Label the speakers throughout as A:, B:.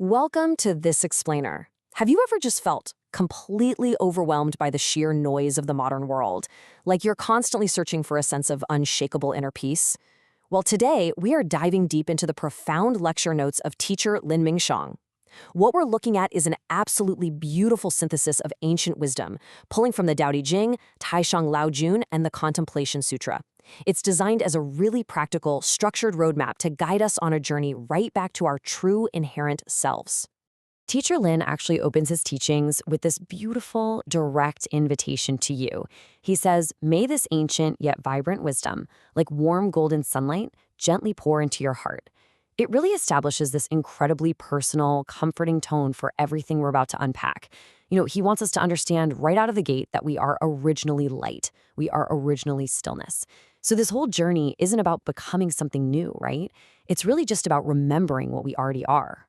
A: Welcome to This Explainer. Have you ever just felt completely overwhelmed by the sheer noise of the modern world? Like you're constantly searching for a sense of unshakable inner peace? Well, today we are diving deep into the profound lecture notes of teacher Lin Mingshang. What we're looking at is an absolutely beautiful synthesis of ancient wisdom, pulling from the Tao Te Ching, Taishang Laojun, and the Contemplation Sutra. It's designed as a really practical, structured roadmap to guide us on a journey right back to our true inherent selves. Teacher Lin actually opens his teachings with this beautiful, direct invitation to you. He says, "May this ancient yet vibrant wisdom, like warm golden sunlight, gently pour into your heart." It really establishes this incredibly personal, comforting tone for everything we're about to unpack. He wants us to understand right out of the gate that we are originally light. We are originally stillness. So this whole journey isn't about becoming something new, right? It's really just about remembering what we already are.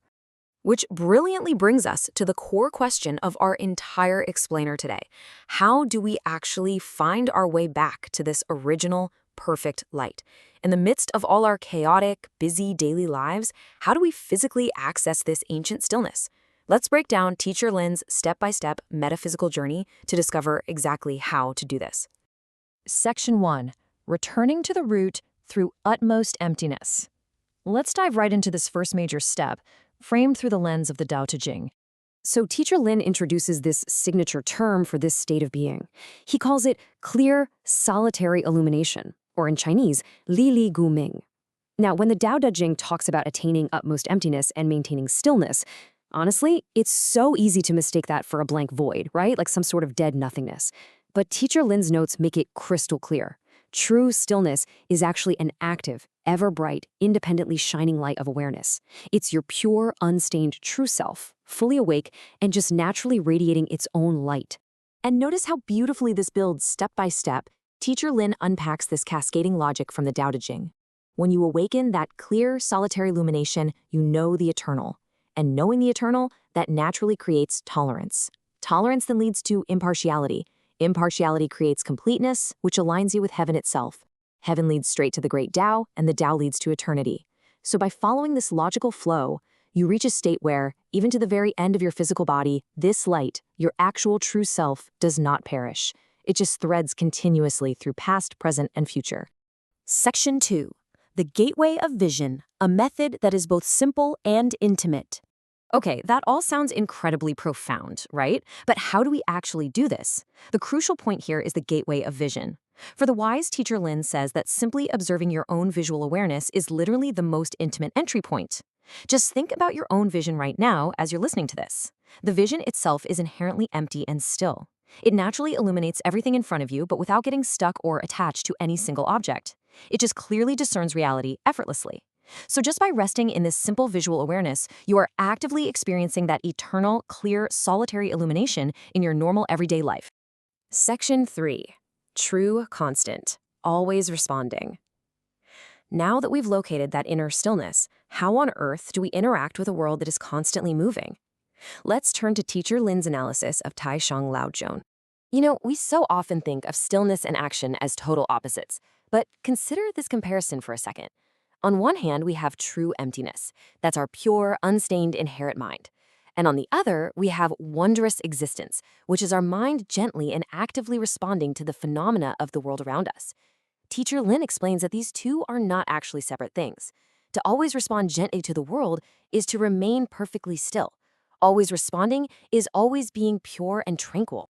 A: Which brilliantly brings us to the core question of our entire explainer today. How do we actually find our way back to this original, perfect light? In the midst of all our chaotic, busy daily lives, how do we physically access this ancient stillness? Let's break down Teacher Lin's step-by-step metaphysical journey to discover exactly how to do this. Section 1. Returning to the root through utmost emptiness. Let's dive right into this first major step, framed through the lens of the Tao Te Ching. So Teacher Lin introduces this signature term for this state of being. He calls it clear, solitary illumination, or in Chinese, Li Li Gu Ming. Now, when the Tao Te Ching talks about attaining utmost emptiness and maintaining stillness, honestly, it's so easy to mistake that for a blank void, right? Like some sort of dead nothingness. But Teacher Lin's notes make it crystal clear. True stillness is actually an active, ever-bright, independently shining light of awareness. It's your pure, unstained true self, fully awake and just naturally radiating its own light. And notice how beautifully this builds step by step. Teacher Lin unpacks this cascading logic from the Tao Te Ching. When you awaken that clear, solitary illumination, you know the eternal. And knowing the eternal, that naturally creates tolerance. Tolerance then leads to impartiality. Impartiality creates completeness, which aligns you with heaven itself. Heaven leads straight to the great Tao, and the Tao leads to eternity. So by following this logical flow, you reach a state where, even to the very end of your physical body, this light, your actual true self, does not perish. It just threads continuously through past, present, and future. Section 2. The Gateway of Vision, a method that is both simple and intimate. Okay, that all sounds incredibly profound, right? But how do we actually do this? The crucial point here is the gateway of vision. For the wise, Teacher Lin says that simply observing your own visual awareness is literally the most intimate entry point. Just think about your own vision right now as you're listening to this. The vision itself is inherently empty and still. It naturally illuminates everything in front of you, but without getting stuck or attached to any single object. It just clearly discerns reality effortlessly. So just by resting in this simple visual awareness, you are actively experiencing that eternal, clear, solitary illumination in your normal everyday life. Section 3. True constant, always responding. Now that we've located that inner stillness, how on earth do we interact with a world that is constantly moving? Let's turn to Teacher Lin's analysis of Taishang Laojun. We so often think of stillness and action as total opposites, but consider this comparison for a second. On one hand, we have true emptiness. That's our pure, unstained, inherent mind. And on the other, we have wondrous existence, which is our mind gently and actively responding to the phenomena of the world around us. Teacher Lin explains that these two are not actually separate things. To always respond gently to the world is to remain perfectly still. Always responding is always being pure and tranquil.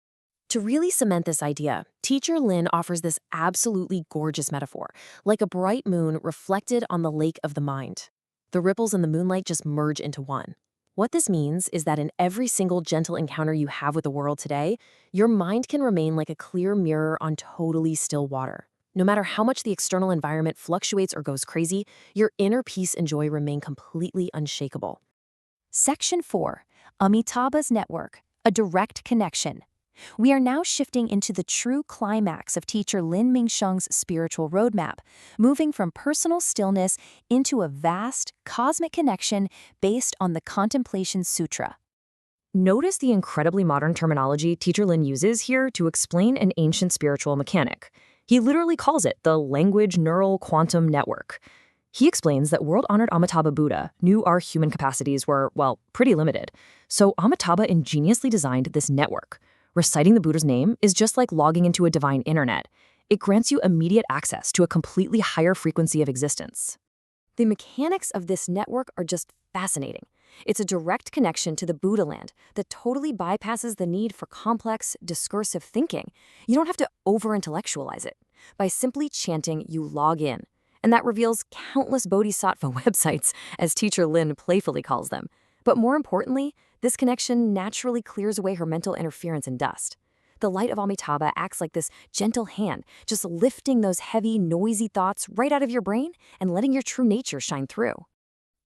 A: To really cement this idea, Teacher Lin offers this absolutely gorgeous metaphor, like a bright moon reflected on the lake of the mind. The ripples in the moonlight just merge into one. What this means is that in every single gentle encounter you have with the world today, your mind can remain like a clear mirror on totally still water. No matter how much the external environment fluctuates or goes crazy, your inner peace and joy remain completely unshakable. Section 4. Amitabha's Network, a direct connection. We are now shifting into the true climax of Teacher Lin Mingshang's spiritual roadmap, moving from personal stillness into a vast, cosmic connection based on the Contemplation Sutra. Notice the incredibly modern terminology Teacher Lin uses here to explain an ancient spiritual mechanic. He literally calls it the language neural quantum network. He explains that world-honored Amitabha Buddha knew our human capacities were, well, pretty limited. So Amitabha ingeniously designed this network. Reciting the Buddha's name is just like logging into a divine internet. It grants you immediate access to a completely higher frequency of existence. The mechanics of this network are just fascinating. It's a direct connection to the Buddha land that totally bypasses the need for complex, discursive thinking. You don't have to over-intellectualize it. By simply chanting, you log in. And that reveals countless bodhisattva websites, as teacher Lin playfully calls them. But more importantly, this connection naturally clears away her mental interference and dust. The light of Amitabha acts like this gentle hand, just lifting those heavy, noisy thoughts right out of your brain and letting your true nature shine through.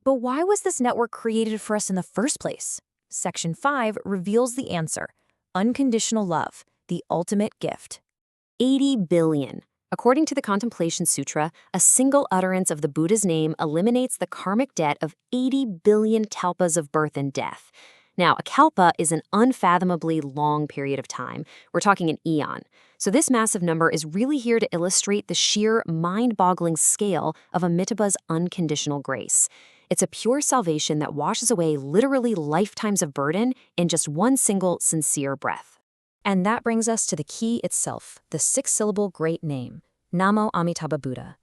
A: But why was this network created for us in the first place? Section 5 reveals the answer: unconditional love, the ultimate gift. 80 billion. According to the Contemplation Sutra, a single utterance of the Buddha's name eliminates the karmic debt of 80 billion kalpas of birth and death. Now, a kalpa is an unfathomably long period of time. We're talking an eon. So this massive number is really here to illustrate the sheer, mind-boggling scale of Amitabha's unconditional grace. It's a pure salvation that washes away literally lifetimes of burden in just one single, sincere breath. And that brings us to the key itself, the 6-syllable great name, Namo Amitabha Buddha.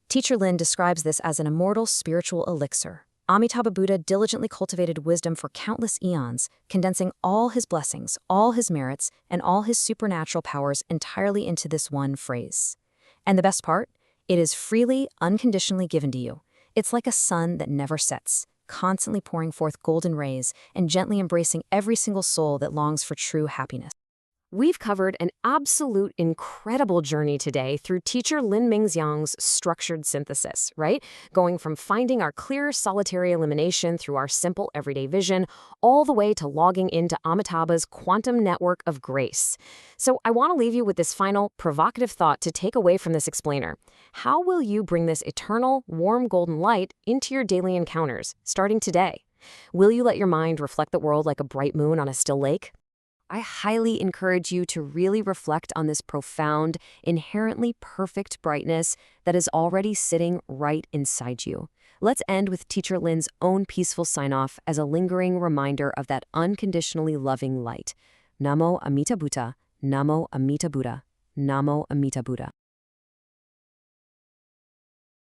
A: Teacher Lin describes this as an immortal spiritual elixir. Amitabha Buddha diligently cultivated wisdom for countless eons, condensing all his blessings, all his merits, and all his supernatural powers entirely into this one phrase. And the best part? It is freely, unconditionally given to you. It's like a sun that never sets, constantly pouring forth golden rays and gently embracing every single soul that longs for true happiness. We've covered an absolute incredible journey today through teacher Lin Mingxiang's structured synthesis, right? Going from finding our clear solitary elimination through our simple everyday vision, all the way to logging into Amitabha's quantum network of grace. So I want to leave you with this final provocative thought to take away from this explainer. How will you bring this eternal, warm golden light into your daily encounters, starting today? Will you let your mind reflect the world like a bright moon on a still lake? I highly encourage you to really reflect on this profound, inherently perfect brightness that is already sitting right inside you. Let's end with teacher Lin's own peaceful sign-off as a lingering reminder of that unconditionally loving light. Namo Amita Buddha, Namo Amita Buddha, Namo Amita Buddha.